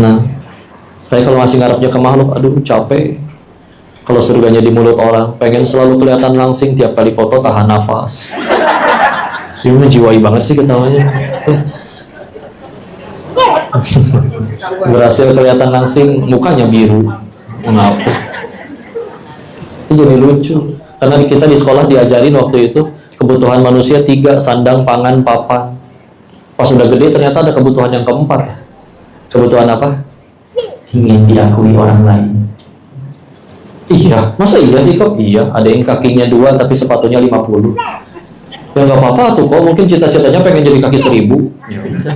Nah, saya kalau masih ngarepnya ke makhluk, aduh capek. Kalau surganya di mulut orang, pengen selalu kelihatan langsing, tiap kali foto tahan nafas. Ini menjiwai banget sih ketawanya. Berhasil kelihatan langsing, mukanya biru. Kenapa? Itu jadi lucu. Karena kita di sekolah diajarin waktu itu kebutuhan manusia 3, sandang, pangan, papan. Pas sudah gede ternyata ada kebutuhan yang keempat. Kebutuhan apa? Ingin diakui orang lain. Iya, masa iya sih kok? Iya, ada yang kakinya 2 tapi sepatunya 50. Ya nggak apa-apa tuh kok, mungkin cita-citanya pengen jadi kaki 1000. Ya udah.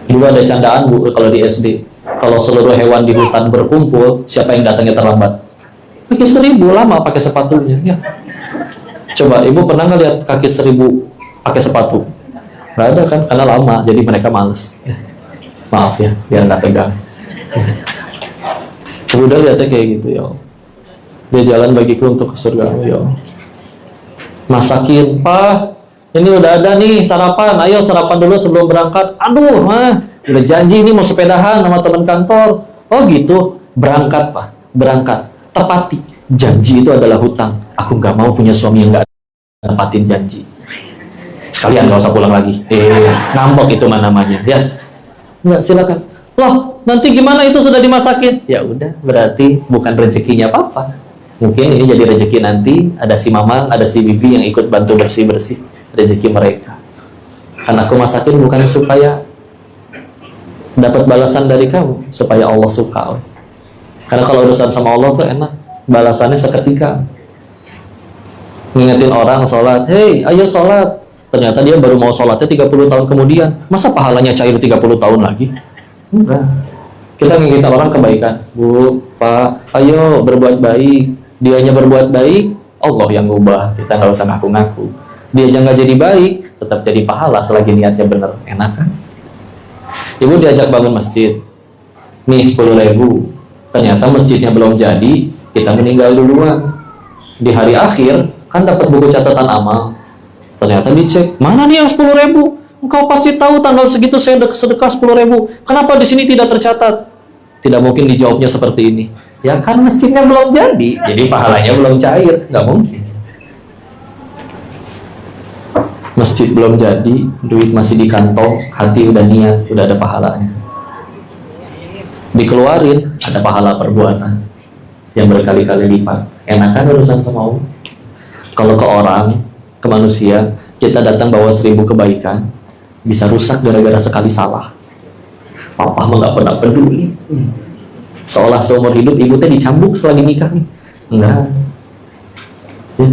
Dulu ada candaan Bu kalau di SD. Kalau seluruh hewan di hutan berkumpul, siapa yang datangnya terlambat? Kaki 1000 lama pakai sepatunya. Ya. Coba ibu pernah nggak lihat kaki 1000 pakai sepatu? Nggak ada kan? Karena lama, jadi mereka males. Maaf ya, biar nggak tegang. Udah lihatnya kayak gitu ya. Dia jalan bagiku untuk ke surga ya. Masakin, Pak. Ini udah ada nih sarapan. Ayo sarapan dulu sebelum berangkat. Aduh, udah janji ini mau sepedahan sama teman kantor. Oh gitu, berangkat Pak, berangkat. Tepati, janji itu adalah hutang. Aku nggak mau punya suami yang nggak nempatin janji. Sekalian nggak usah pulang lagi. Ngambek itu namanya. Ya, nggak silakan. Loh, nanti gimana itu sudah dimasakin? Ya udah, berarti bukan rezekinya Papa. Mungkin ini jadi rezeki nanti, ada si Mamang, ada si Bibi yang ikut bantu bersih-bersih rezeki mereka. Karena aku masakin bukan supaya dapat balasan dari kamu, supaya Allah suka. Karena kalau urusan sama Allah tuh enak, balasannya seketika. Ngingetin orang sholat, hei ayo sholat. Ternyata dia baru mau sholatnya 30 tahun kemudian. Masa pahalanya cair 30 tahun lagi? Enggak. Kita ngingetin orang kebaikan. Bu, Pak, ayo berbuat baik. Dianya berbuat baik, Allah yang ngubah. Kita nggak usah ngaku-ngaku. Dia aja nggak jadi baik, tetap jadi pahala selagi niatnya bener. Enak kan? Ibu diajak bangun masjid. Nih 10.000. Ternyata masjidnya belum jadi, kita meninggal duluan. Di hari akhir, kan dapat buku catatan amal. Ternyata dicek, mana nih yang 10.000? Engkau pasti tahu tanggal segitu saya sedekah 10.000. Kenapa di sini tidak tercatat? Tidak mungkin dijawabnya seperti ini. Ya kan masjidnya belum jadi, jadi pahalanya belum cair. Nggak mungkin. Masjid belum jadi, duit masih di kantong, hati udah niat, udah ada pahalanya. Dikeluarin, ada pahala perbuatan yang berkali-kali lipat. Enakan urusan sama Allah. Kalau ke orang, ke manusia, kita datang bawa 1000 kebaikan, bisa rusak gara-gara sekali salah. Papa mah nggak pernah peduli. Seolah seumur hidup ibu teh dicambuk selagi nikah nih. Enggak. Ya.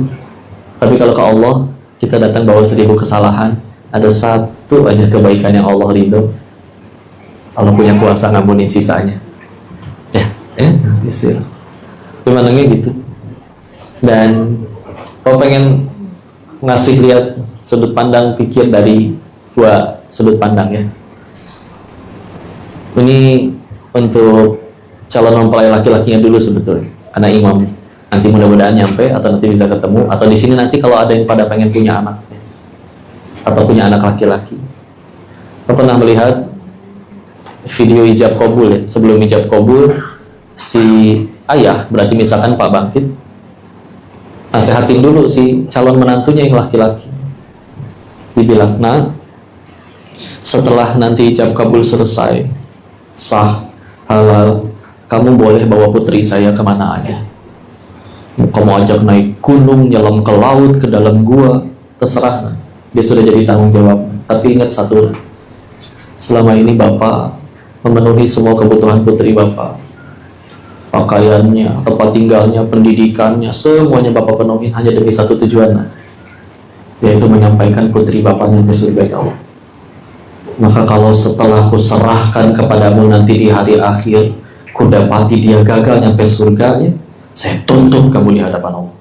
Tapi kalau ke Allah, kita datang bawa 1000 kesalahan, ada satu aja kebaikan yang Allah ridho. Allah punya kuasa ngampunin sisanya. Bisa. Gimana gitu. Dan kalau pengen ngasih lihat sudut pandang pikir dari 2 sudut pandang ya. Ini untuk calon mempelai laki-lakinya dulu sebetulnya, karena imam nanti mudah-mudahan nyampe atau nanti bisa ketemu, atau di sini nanti kalau ada yang pada pengen punya anak atau punya anak laki-laki. Saya pernah melihat video ijab kabul ya. Sebelum ijab kabul, si ayah, berarti misalkan Pak Bangkit, nasehatin dulu si calon menantunya yang laki-laki. Dibilang, nah setelah nanti ijab kabul selesai, sah, halal, kamu boleh bawa putri saya kemana aja. Kamu ajak naik gunung, nyelam ke laut, ke dalam gua, terserah. Dia sudah jadi tanggung jawab. Tapi ingat satu, selama ini Bapak memenuhi semua kebutuhan putri Bapak. Pakaiannya, tempat tinggalnya, pendidikannya, semuanya Bapak penuhi hanya demi satu tujuan, yaitu menyampaikan putri Bapaknya ke surga ya Allah. Maka kalau setelah ku serahkan kepadamu nanti di hari akhir, ku dapati dia gagal nyampe surganya, saya tuntut kamu di hadapan Allah.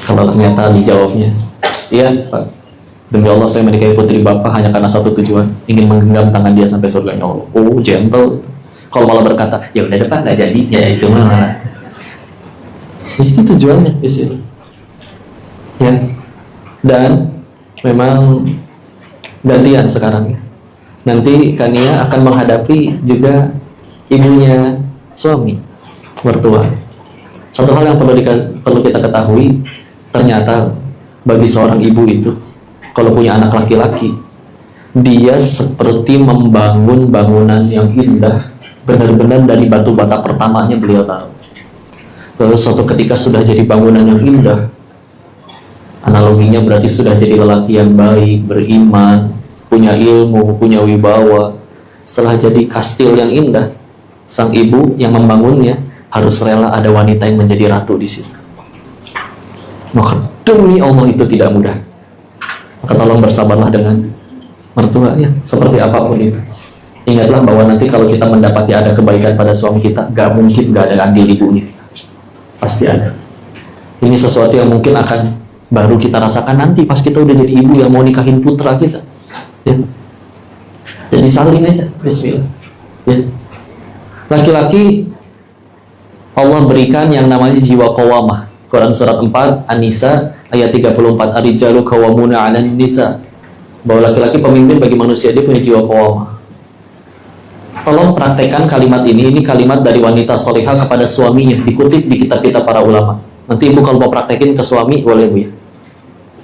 Kalau ternyata dijawabnya, iya Pak, demi Allah saya menikahi putri Bapak hanya karena satu tujuan, ingin menggenggam tangan dia sampai surganya Allah. Oh, gentle. Kalau malah berkata, ya udah depan nggak jadi, ya itu malah. Itu tujuannya di sini. Ya. Dan memang gantian sekarang ya. nanti Kania akan menghadapi juga ibunya suami, mertua. Satu hal yang perlu kita ketahui, ternyata bagi seorang ibu itu, kalau punya anak laki-laki, dia seperti membangun bangunan yang indah, benar-benar dari batu bata pertamanya beliau taruh. Lalu suatu ketika sudah jadi bangunan yang indah, analoginya berarti sudah jadi lelaki yang baik, beriman, punya ilmu, punya wibawa. Setelah jadi kastil yang indah, sang ibu yang membangunnya harus rela ada wanita yang menjadi ratu di situ. Maka demi Allah itu tidak mudah. Maka tolong bersabarlah dengan mertuanya, seperti apapun itu. Ingatlah bahwa nanti kalau kita mendapati ada kebaikan pada suami kita, gak mungkin gak ada andil ibunya. Pasti ada. Ini sesuatu yang mungkin akan baru kita rasakan nanti pas kita udah jadi ibu yang mau nikahin putra kita. Ya. Jadi salin aja, bismillah. Ya. Laki-laki Allah berikan yang namanya jiwa qawamah. Quran surat 4 An-Nisa ayat 34, ar-rijalu qawwamuna 'alan nisa. Bahwa laki-laki pemimpin bagi manusia, dia punya jiwa qawamah. Tolong praktekkan kalimat ini kalimat dari wanita solihah kepada suaminya, dikutip di kitab-kitab para ulama. Nanti ibu kalau mau praktekin ke suami, boleh bu ya.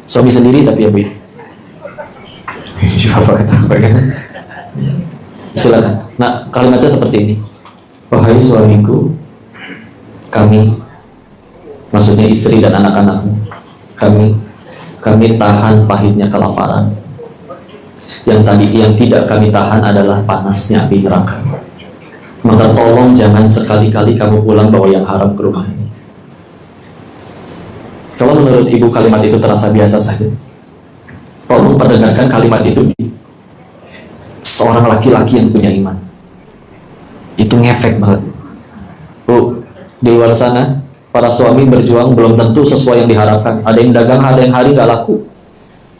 Suami sendiri tapi ya bu ya. Silakan. Nah, kalimatnya seperti ini. Wahai suamiku, kami, maksudnya istri dan anak-anakmu, kami tahan pahitnya kelaparan. Yang tidak kami tahan adalah panasnya api neraka. Maka tolong jangan sekali-kali kamu pulang bawa yang haram ke rumah ini. Kalau menurut ibu kalimat itu terasa biasa saja, tolong perdengarkan kalimat itu di seorang laki-laki yang punya iman. Itu ngefek banget. Bu, di luar sana para suami berjuang belum tentu sesuai yang diharapkan. Ada yang dagang, ada yang hari gak laku.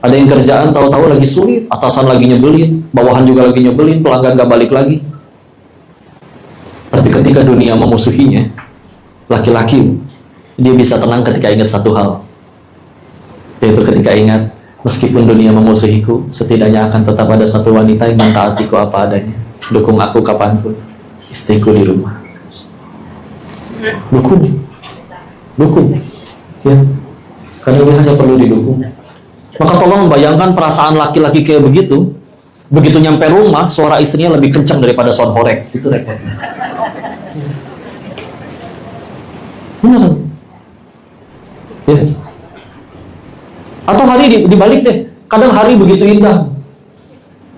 Ada yang kerjaan tahu-tahu lagi sulit, atasan lagi nyebelin, bawahan juga lagi nyebelin, pelanggan gak balik lagi. Tapi ketika dunia memusuhinya, laki-laki dia bisa tenang ketika ingat satu hal, yaitu ketika ingat, meskipun dunia memusuhiku, setidaknya akan tetap ada satu wanita yang mentaatiku apa adanya, dukung aku kapanpun, istriku di rumah. Dukung ya, karena dia hanya perlu didukung. Maka tolong bayangkan perasaan laki-laki kayak begitu, begitu nyampe rumah, suara istrinya lebih kencang daripada sound horeg. Itu repotnya. Benar. Ya. Atau hari dibalik deh. Kadang hari begitu indah.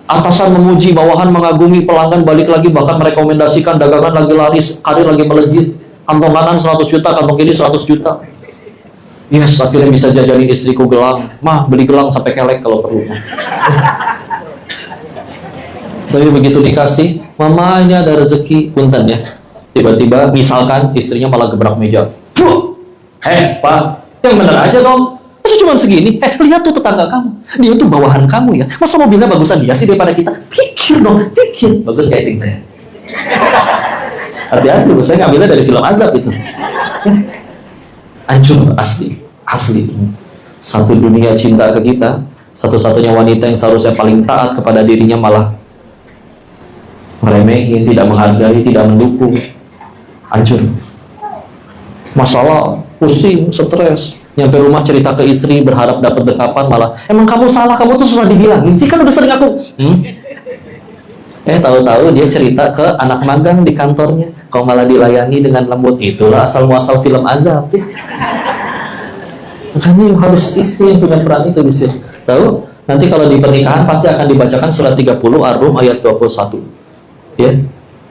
Atasan memuji, bawahan mengagumi, pelanggan balik lagi, bahkan merekomendasikan dagangan lagi laris, karir lagi melejit. Kantong kanan 100 juta, kantong kiri 100 juta. Yes, akhirnya bisa jajanin istriku gelang. Mah, beli gelang sampai kelek kalau perlu. Tapi begitu dikasih, mama ini ada rezeki, punten ya. Tiba-tiba misalkan istrinya malah gebrak meja. Pak, yang bener aja dong. Masa cuma segini? Lihat tuh tetangga kamu. Dia tuh bawahan kamu ya. Masa mobilnya bagusan dia sih daripada kita? Pikir dong, pikir. Bagus kayak ting saya. Hati-hati, saya ngambilnya dari film azab itu. Hancur, asli. Satu dunia cinta ke kita, satu-satunya wanita yang seharusnya paling taat kepada dirinya malah meremehin, tidak menghargai, tidak mendukung. Hancur. Masalah, pusing, stres. Nyampe rumah cerita ke istri, berharap dapat dekapan, malah emang kamu salah, kamu tuh susah dibilangin sih, kan udah sering aku. Tahu-tahu dia cerita ke anak magang di kantornya, kau malah dilayani dengan lembut. Itulah asal-muasal film azab ya. Makanya harus istri yang punya peran itu di sini. Tahu? Nanti kalau di pernikahan pasti akan dibacakan surat 30 Ar-Rum ayat 21. Ya.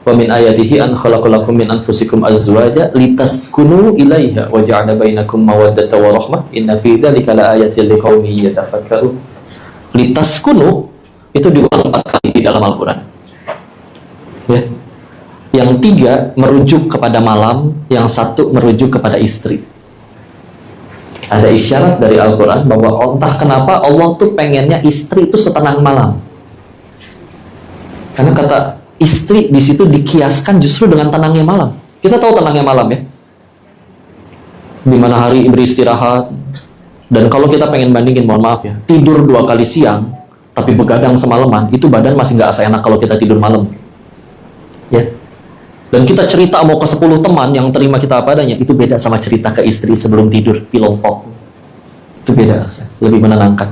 Wa min ayatihi an khalaqalakum min anfusikum azwaja litaskunu ilaiha wa ja'ala bainakum mawaddatan wa rahmah inna fi dzalika laayatin liqaumin yatafakkarun. Litaskunu itu diulang 4 kali di dalam Al-Qur'an. Ya. Yang 3 merujuk kepada malam, yang 1 merujuk kepada istri. Ada isyarat dari Al-Quran bahwa entah kenapa Allah tuh pengennya istri itu setenang malam. Karena kata istri di situ dikiaskan justru dengan tenangnya malam. Kita tahu tenangnya malam ya, di mana hari beristirahat. Dan kalau kita pengen bandingin, mohon maaf ya, tidur 2 kali siang tapi begadang semalaman, itu badan masih nggak seenak kalau kita tidur malam. Ya. Dan kita cerita mau ke 10 teman yang terima kita apa adanya, itu beda sama cerita ke istri sebelum tidur, pillow talk. Itu beda, lebih menenangkan.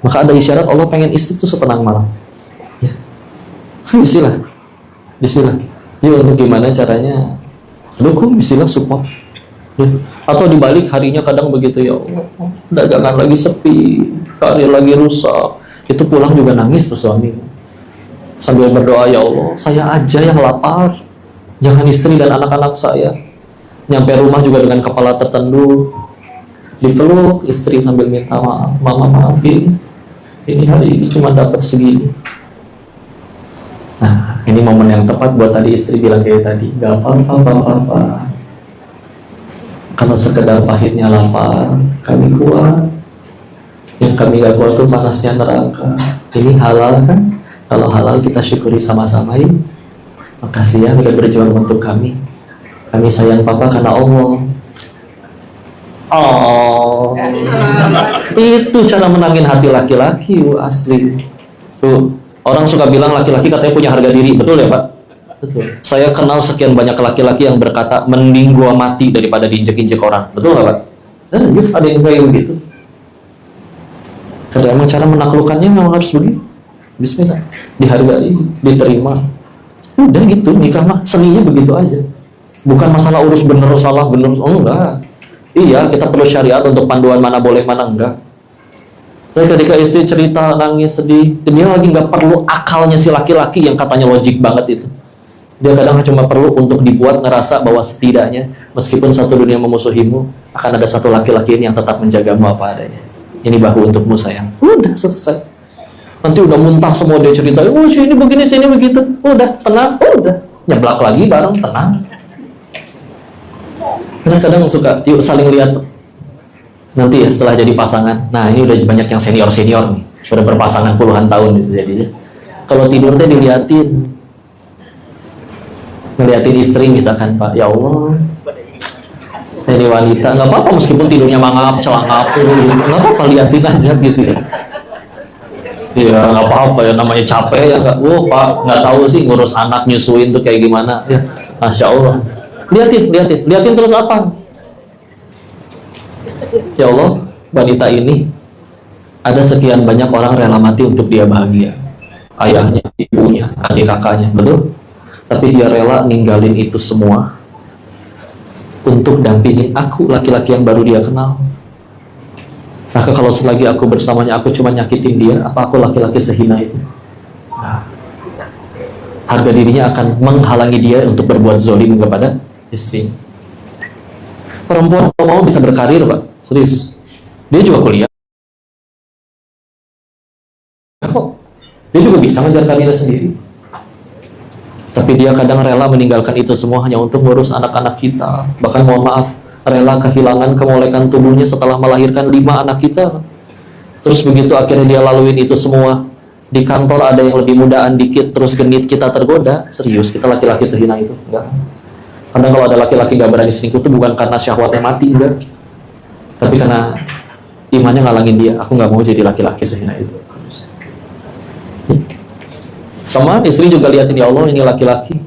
Maka ada isyarat Allah pengen istri itu setenang malam. Ya. Bismillah. Bismillah. Ya, untuk gimana caranya? Dukung, bismillah, support. Ya. Atau dibalik harinya kadang begitu, ya Allah, dagangan lagi sepi, karir lagi rusak. Itu pulang juga nangis tuh suami. Sambil berdoa, ya Allah, saya aja yang lapar. Jangan istri dan anak-anak saya. Nyampe rumah juga dengan kepala tertunduk. Dipeluk istri sambil minta maaf. Mama maafin. Ini hari ini cuma dapat segini. Nah, ini momen yang tepat buat tadi istri bilang kayak tadi. Gak apa-apa. Kalau sekedar pahitnya lapar, kami kuat. Yang kami gak kuat tuh panasnya neraka. Ini halal kan? Kalau halal kita syukuri sama-sama ya. Makasih ya udah berjuang untuk kami. Kami sayang papa karena Allah. Oh, itu cara menangin hati laki-laki, asli. Tuh, orang suka bilang laki-laki katanya punya harga diri, betul ya Pak? Betul. Saya kenal sekian banyak laki-laki yang berkata mending gua mati daripada diinjek-injek orang, betul nggak Pak? Yes, ada yang kayak begitu. Karena emang cara menaklukkannya memang harus begitu. Bismillah, dihargai, diterima. Udah gitu, nikah mah seninya begitu aja. Bukan masalah urus bener salah bener, oh enggak. Iya, kita perlu syariat untuk panduan mana boleh mana enggak. Tapi ketika istri cerita nangis sedih, dia lagi nggak perlu akalnya si laki-laki yang katanya logik banget itu. Dia kadang cuma perlu untuk dibuat ngerasa bahwa setidaknya meskipun satu dunia memusuhimu, akan ada satu laki-laki ini yang tetap menjagamu apa adanya. Ini bahu untukmu sayang. Udah selesai. Nanti udah muntah semua dia cerita, oh sini begini, sini begitu. Udah, tenang, udah. Nyeblak lagi bareng, tenang. Karena kadang suka, yuk saling lihat. Nanti ya setelah jadi pasangan. Nah ini udah banyak yang senior-senior nih. Udah berpasangan puluhan tahun gitu jadinya. Kalau tidur teh diliatin. Ngeliatin istri misalkan, Pak, ya Allah. Ini wanita, nggak apa-apa meskipun tidurnya mangap, celangap, nggak apa-apa, liatin aja gitu ya. Iya, nggak apa-apa ya, namanya capek ya, nggak, Pak, nggak tahu sih ngurus anak nyusuin tuh kayak gimana, ya, Masya Allah. Liatin terus apa? Ya Allah, wanita ini ada sekian banyak orang rela mati untuk dia bahagia, ayahnya, ibunya, adik kakaknya, betul? Tapi dia rela ninggalin itu semua untuk dampingin aku, laki-laki yang baru dia kenal. Maka kalau selagi aku bersamanya aku cuma nyakitin dia, apa aku laki-laki sehina itu? Nah, harga dirinya akan menghalangi dia untuk berbuat zolim kepada istri. Perempuan mau bisa berkarir, Pak, serius. Dia juga kuliah. Dia juga bisa ngejar karirnya sendiri. Tapi dia kadang rela meninggalkan itu semua hanya untuk ngurus anak-anak kita. Bahkan mohon maaf, rela kehilangan kemolekan tubuhnya setelah melahirkan 5 anak kita. Terus begitu akhirnya dia laluin itu semua. Di kantor ada yang lebih mudaan dikit, terus genit, kita tergoda. Serius, kita laki-laki sehina itu? Enggak. Karena kalau ada laki-laki gak berani selingkuh itu bukan karena syahwatnya mati, enggak. Tapi karena imannya ngalangin dia. Aku gak mau jadi laki-laki sehina itu. Sama istri juga liatin, ya Allah, ini laki-laki.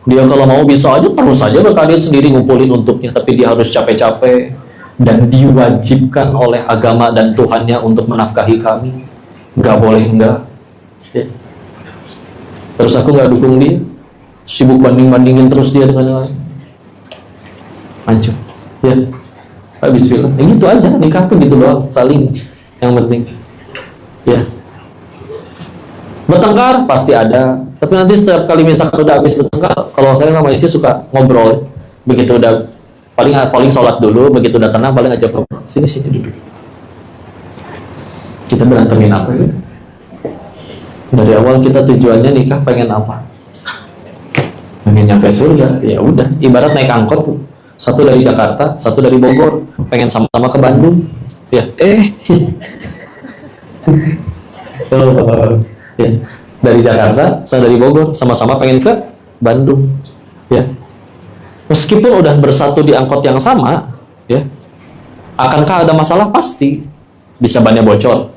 Dia kalau mau bisa aja terus saja berkarir sendiri ngumpulin untuknya, tapi dia harus capek-capek dan diwajibkan oleh agama dan Tuhannya untuk menafkahi kami. Nggak boleh enggak. Ya. Terus aku nggak dukung dia, sibuk banding-bandingin terus dia dengan yang lain. Hancur. Ya. Bismillah. Ya gitu aja, nikah tuh gitu doang, saling. Yang penting. Ya. Bertengkar pasti ada, tapi nanti setiap kali misalkan udah habis bertengkar, kalau saya sama istri suka ngobrol, begitu udah paling sholat dulu, begitu udah tenang paling ajak ngobrol, sini duduk. Kita berantemin apa ya? Dari awal kita tujuannya nikah pengen apa? Pengen nyampe surga, ya udah. Ibarat naik angkot, satu dari Jakarta, satu dari Bogor, pengen sama-sama ke Bandung, ya. Ya, dari Jakarta, saya dari Bogor, sama-sama pengen ke Bandung, ya. Meskipun udah bersatu di angkot yang sama, ya, akankah ada masalah? Pasti. Bisa bannya bocor,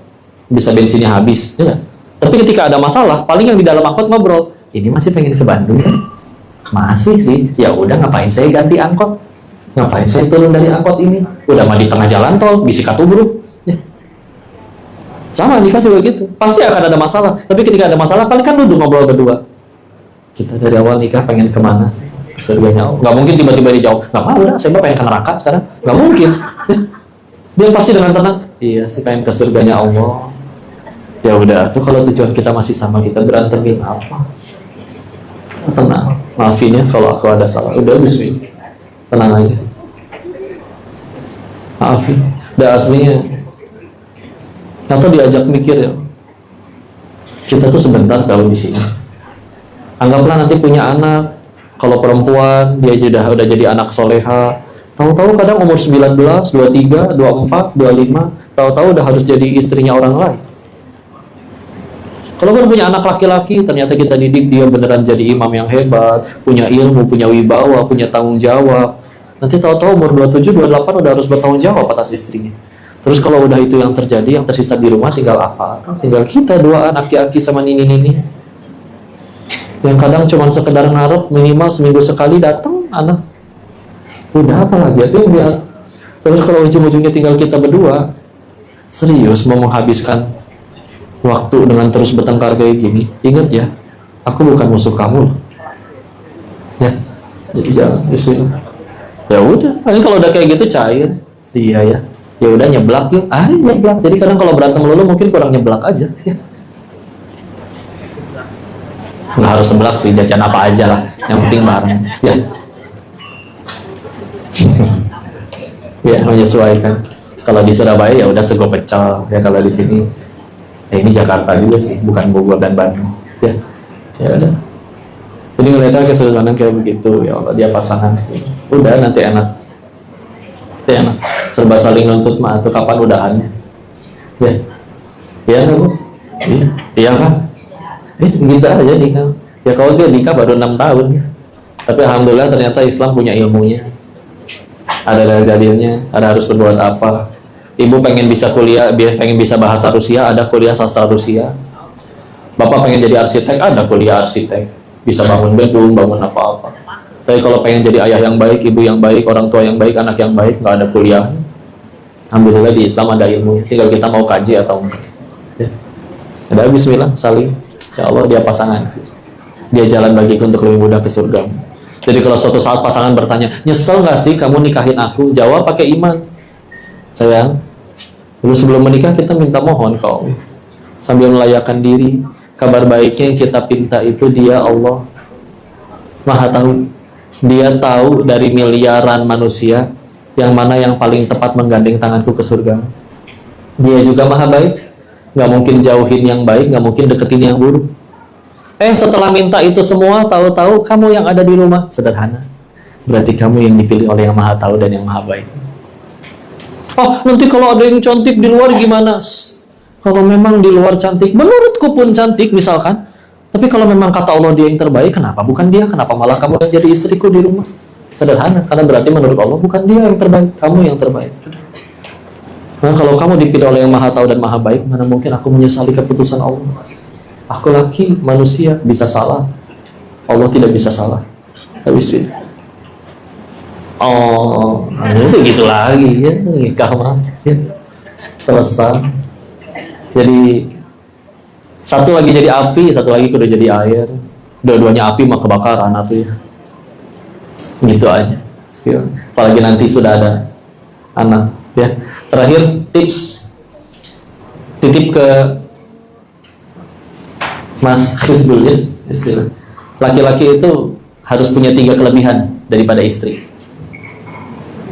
bisa bensinnya habis, ya nggak? Tapi ketika ada masalah, paling yang di dalam angkot ngobrol, ini masih pengen ke Bandung kan? Masih sih, ya udah ngapain saya ganti angkot? Ngapain saya turun dari angkot ini? Udah mah di tengah jalan tol, bisi katubruk. Ya. Sama nikah juga gitu, pasti akan ada masalah. Tapi ketika ada masalah, paling kan duduk ngobrol berdua. Kita dari awal nikah pengen kemana sih? Surganya Allah. Nggak mungkin tiba-tiba dijawab, nggak mau lah, saya pengen ke neraka sekarang. Nggak mungkin. Ya. Dia pasti dengan tenang, iya sih pengen ke surganya Allah. Ya udah, tuh kalau tujuan kita masih sama, kita berantemin apa? Tenang, maafin ya kalau aku ada salah. Udah bismillah, tenang aja. Maafin. Udah aslinya. Atau diajak mikir ya. Kita tuh sebentar kalau di sini. Anggaplah nanti punya anak. Kalau perempuan dia udah jadi anak soleha. Tahu-tahu kadang umur 19, 23, 24, 25, tahu-tahu udah harus jadi istrinya orang lain. Kalau kan punya anak laki-laki, ternyata kita didik dia beneran jadi imam yang hebat, punya ilmu, punya wibawa, punya tanggung jawab. Nanti tahu-tahu umur 27, 28 udah harus bertanggung jawab atas istrinya. Terus kalau udah itu yang terjadi, yang tersisa di rumah tinggal apa? Tinggal kita dua anak aki-aki sama nini-nini. Yang kadang cuma sekedar ngarep, minimal seminggu sekali datang anak. Udah apa lagi itu dia. Terus kalau ujung-ujungnya tinggal kita berdua, serius mau menghabiskan waktu dengan terus bertengkar kayak gini? Ingat ya, aku bukan musuh kamu. Ya, jadi jangan istilah. Ya udah, kalau udah kayak gitu cair. Iya ya. Ya udah nyeblak yuk. Nyeblak. Jadi kadang kalau berantem lulu mungkin kurang nyeblak aja. Ya. Nggak harus seblak sih, jajan apa aja lah. Yang penting bareng. Ya. Ya menyesuaikan. Kalau di Surabaya ya udah sego pecel. Ya kalau di sini, ya ini Jakarta juga sih, bukan Bogor dan Bandung. Ya, ya udah. Jadi ngeliatnya keseluruhan kayak begitu. Ya Allah, dia pasangan. Udah nanti enak. Ya enak. Serba saling nuntut mah. Itu kapan udahannya? Ya, ya Bu. Iya, iya kan? Gitu aja nikah. Ya kalau dia nikah baru 6 tahun ya. Tapi alhamdulillah ternyata Islam punya ilmunya. Ada dalilnya, ada harus berbuat apa. Ibu pengen bisa kuliah, pengen bisa bahasa Rusia, ada kuliah sastra Rusia. Bapak pengen jadi arsitek, ada kuliah arsitek. Bisa bangun gedung, bangun apa-apa. Tapi kalau pengen jadi ayah yang baik, ibu yang baik, orang tua yang baik, anak yang baik, nggak ada kuliah. Alhamdulillah di Islam ada ilmunya. Tinggal kita mau kaji atau enggak. Ya. Ada bismillah, saling. Ya Allah, dia pasangan. Dia jalan bagiku untuk lebih mudah ke surga. Jadi kalau suatu saat pasangan bertanya, nyesel nggak sih kamu nikahin aku? Jawab pakai iman. Sayang, dulu sebelum menikah kita minta mohon kau. Sambil melayakkan diri, kabar baiknya yang kita pinta itu dia Allah Maha tahu. Dia tahu dari miliaran manusia yang mana yang paling tepat menggandeng tanganku ke surga. Dia juga Maha baik. Nggak mungkin jauhin yang baik, nggak mungkin deketin yang buruk. Setelah minta itu semua, tahu-tahu kamu yang ada di rumah. Sederhana. Berarti kamu yang dipilih oleh yang Maha tahu dan yang Maha baik. Nanti kalau ada yang cantik di luar gimana? Kalau memang di luar cantik, menurutku pun cantik misalkan. Tapi kalau memang kata Allah dia yang terbaik, kenapa bukan dia? Kenapa malah kamu yang jadi istriku di rumah? Sederhana, karena berarti menurut Allah bukan dia yang terbaik, kamu yang terbaik. Nah, kalau kamu dipilih oleh yang Maha tahu dan Maha baik, mana mungkin aku menyesali keputusan Allah? Aku laki, manusia, bisa salah. Allah tidak bisa salah. Habis itu. Begitu lagi ya, nikah mah. Ya. Selesai. Jadi satu lagi jadi api, satu lagi udah jadi air. Dua-duanya api mah kebakaran atau ya. Gitu aja. Apalagi nanti sudah ada anak. Ya. Terakhir tips, titip ke Mas Khizbul ya, istilah. Laki-laki itu harus punya 3 kelebihan daripada istri.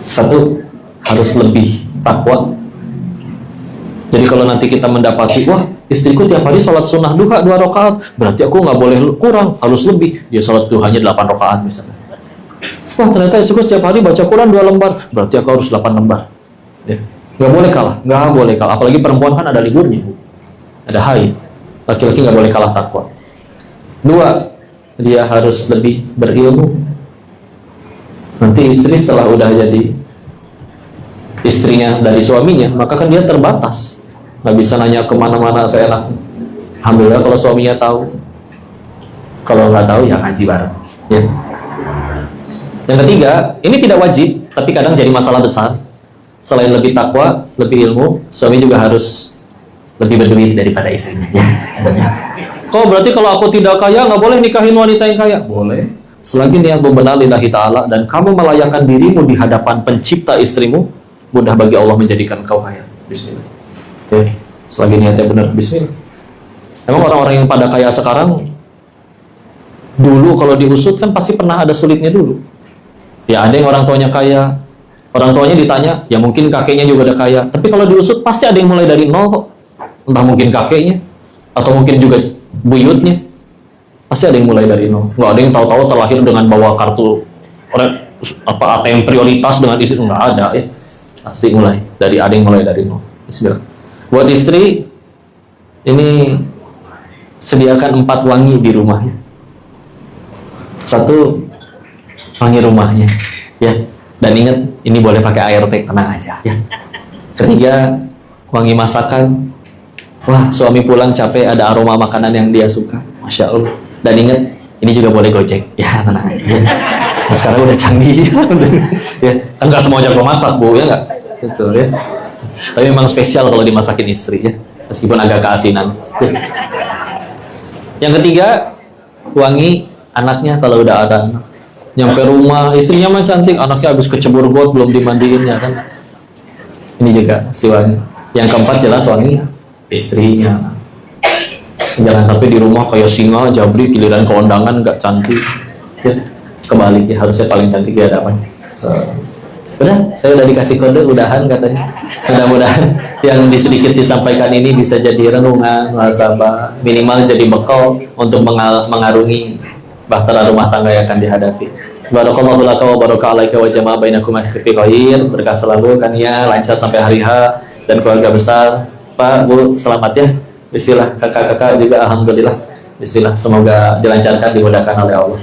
1, harus lebih takwa. Jadi kalau nanti kita mendapati, wah istriku tiap hari sholat sunnah duha 2 rakaat, berarti aku nggak boleh kurang, harus lebih. Dia sholat duhanya 8 rakaat misalnya. Wah ternyata istriku setiap hari baca Quran 2 lembar, berarti aku harus 8 lembar. Ya. Nggak boleh kalah, nggak boleh kalah. Apalagi perempuan kan ada liburnya, ada haid. Laki-laki nggak boleh kalah takwa. 2, dia harus lebih berilmu. Nanti istri setelah udah jadi istrinya dari suaminya, maka kan dia terbatas. nggak bisa nanya kemana-mana seenaknya. Alhamdulillah kalau suaminya tahu. Kalau nggak tahu ya ngaji bareng. Ya. Yang ketiga, ini tidak wajib, tapi kadang jadi masalah besar. Selain lebih takwa, lebih ilmu, suami juga harus lebih berduit daripada istrinya. Ya. Kok berarti kalau aku tidak kaya nggak boleh nikahin wanita yang kaya? Boleh. Selagi niat benar lillahi ta'ala dan kamu melayakkan dirimu di hadapan pencipta istrimu, mudah bagi Allah menjadikan kau kaya. Bismillah. Oke. Selagi niatnya benar, bismillah. Emang orang-orang yang pada kaya sekarang, dulu kalau diusut kan pasti pernah ada sulitnya dulu. Ya ada yang orang tuanya kaya, orang tuanya ditanya, ya mungkin kakeknya juga ada kaya. Tapi kalau diusut pasti ada yang mulai dari nol kok. Entah mungkin kakeknya, atau mungkin juga buyutnya. Pasti ada yang mulai dari nol. Nggak ada yang tahu-tahu terlahir dengan bawa kartu ATM prioritas dengan istri, nggak ada ya. Pasti mulai dari ada yang mulai dari nol. Bismillah. Buat istri, ini sediakan 4 wangi di rumahnya. 1, wangi rumahnya, ya. Dan ingat, ini boleh pakai ART, tenang aja, ya. Ketiga, wangi masakan. Wah, suami pulang capek, ada aroma makanan yang dia suka, masya Allah. Dan ingat, ini juga boleh Gojek, ya tenang aja. Ya. Nah, sekarang udah canggih, ya. Enggak semua jago masak, Bu, ya nggak? Gitu, ya. Tapi memang spesial kalau dimasakin istri, ya. Meskipun agak keasinan. Ya. Yang ketiga, wangi anaknya kalau udah ada anak. Nyampe rumah, istrinya mah cantik, anaknya habis kecebur got, belum dimandiin, ya kan. Ini juga si wangi. Yang keempat jelas wangi istrinya. Jangan sampai di rumah kayak singa, jabri, giliran keundangan nggak cantik. Ya, kebalik ya, harusnya paling cantik di hadapan. So, udah, saya udah dikasih kode, udahan katanya. Mudah-mudahan yang sedikit disampaikan ini bisa jadi renungan, muhasabah, minimal jadi bekal untuk mengarungi bahtera rumah tangga yang akan dihadapi. Barakallahu laka wa baraka alaika wa jama'a bainakum fi khair. Berkah selalu kan ya, lancar sampai hari H dan keluarga besar. Pak, Bu, selamat ya. Bismillah, kakak-kakak juga alhamdulillah. Bismillah, semoga dilancarkan, dimudahkan oleh Allah.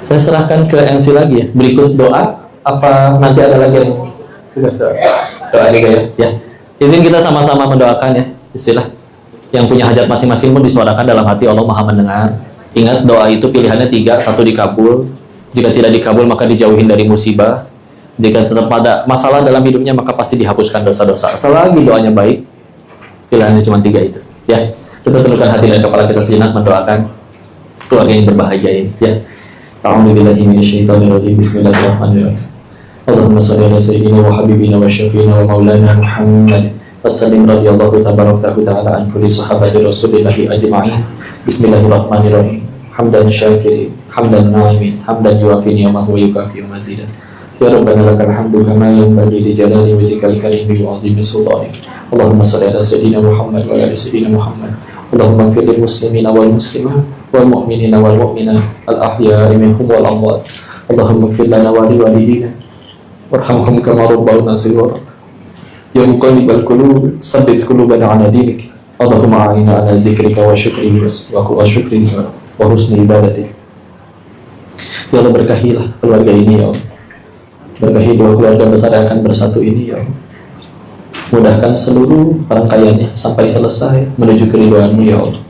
Saya serahkan ke MC lagi ya. Berikut doa apa nanti ada lagi yang doa juga ya. Ya. Izin kita sama-sama mendoakan ya. Bismillah. Yang punya hajat masing-masing pun disuarakan dalam hati, Allah Maha mendengar. Ingat doa itu pilihannya 3, 1 dikabul. Jika tidak dikabul maka dijauhin dari musibah. Jika tetap ada masalah dalam hidupnya maka pasti dihapuskan dosa-dosa. Selagi doanya baik, pilihannya cuma 3 itu. Ya, kita tundukkan hati dan kepala kita sejenak mendoakan keluarga yang berbahagia ini. Ya. A'udzubillahi minasyaitonirrajim. Bismillahirrahmanirrahim. Allahumma shalli ala sayyidina wa habibina wa syafiina wa maulana Muhammad. Wassalim radhiyallahu tabaraka ta'ala an kulli sahabati Rasulillahi ajma'in. Bismillahirrahmanirrahim. Hamdan syakirin, hamdan na'imin, hamdan yuwafi ni'amahu wa yukafi mazidah. Ya Rabbana lakal hamdu kama yanbaghi li jalali wajhikal karim wa 'azimi sultanik. Allahumma shalli ala sayyidina Muhammad wa ala sayyidina Muhammad. Allahumma ighfir lil muslimina wal muslimat wal mu'minina wal mu'minat al ahya'i minhum wal amwat. Allahumma ighfir lana wa li walidina warhamhum kama rabbawna shighara. Ya muqallibal qulub, tsabbit qulubana 'ala dinik. Allahumma a'inna 'ala dzikrika wa syukrika wa syukrika wa husni ibadatik. Ya Allah, berkahilah keluarga ini ya Allah. Berkahi 2 keluarga besar yang akan bersatu ini ya Allah. Mudahkan seluruh rangkaiannya sampai selesai menuju keridhaan-Mu ya Allah.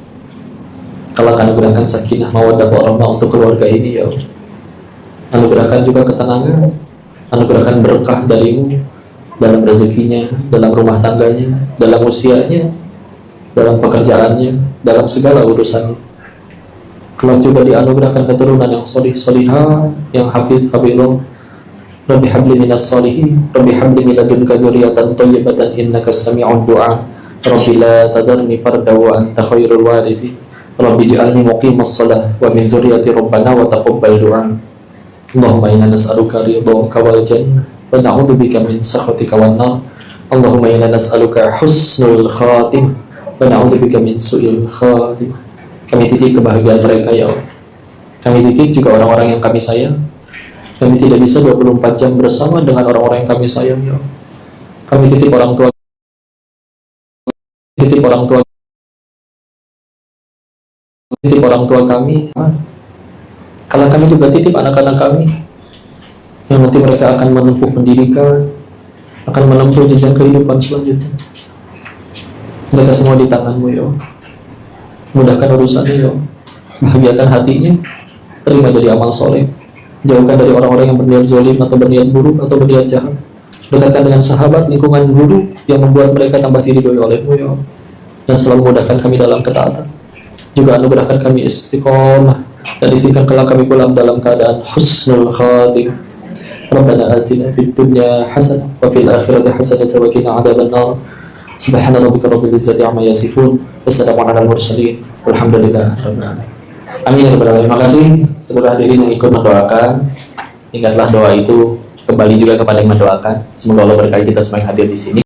Kalau anugerahkan sakinah mawaddah warahmah untuk keluarga ini ya Allah. Anugerahkan juga ketenangan, anugerahkan berkah dari-Mu dalam rezekinya, dalam rumah tangganya, dalam usianya, dalam pekerjaannya, dalam segala urusannya. Kelak juga dianugerahkan keturunan yang sholih solihah, yang hafiz hafizah. Rabbi habli minas sholihin, Rabbi habli min ladunka dzurriyyatan thayyibatan innaka sami'ud du'a. Rabbi la tadarni farda wa anta khairul warithin. Rabbi ij'alni muqimas shalah wa min dzurriyyati rabbana wa taqabbal du'a. Allahumma inna nas'aluka ridhaka wal jannah wa na'udzubika min sakhatika wan nar. Allahumma inna nas'aluka husnul khatimah wa na'udzubika min su'il khatimah. Kami titip kebahagiaan mereka ya Allah. Kami titip juga orang-orang yang kami sayang. Kami tidak bisa 24 jam bersama dengan orang-orang yang kami sayang ya Allah. Kami titip orang tua kami. Kalau kami juga titip anak-anak kami yang nanti mereka akan menempuh pendidikan, akan menempuh jenjang kehidupan selanjutnya. Mereka semua di tangan-Mu ya Allah. Mudahkan urusannya ya Allah. Bahagiakan hatinya, terima jadi amal soleh. Jauhkan dari orang-orang yang berniat zalim atau berniat buruk atau berniat jahat. Dekatkan dengan sahabat, lingkungan guru yang membuat mereka tambah diridhoi oleh-Mu ya Allah. Dan selalu mudahkan kami dalam ketaatan. Juga anugerahkan kami istiqomah dan istiqomah kelak kami pulang dalam keadaan husnul khatimah. Rabbana atina fid dunya hasanah wa fil akhirati hasanah wa qina adzabannar. Subhana rabbika rabbil izzati amma yasifun. Wassalamu alal mursalin. Walhamdulillahi rabbil alamin. Amin ya rabbal alamin. Terima kasih seluruh hadirin yang ikut mendoakan. Ingatlah doa itu kembali juga kepada yang mendoakan. Semoga Allah berkahi kita semua yang hadir di sini.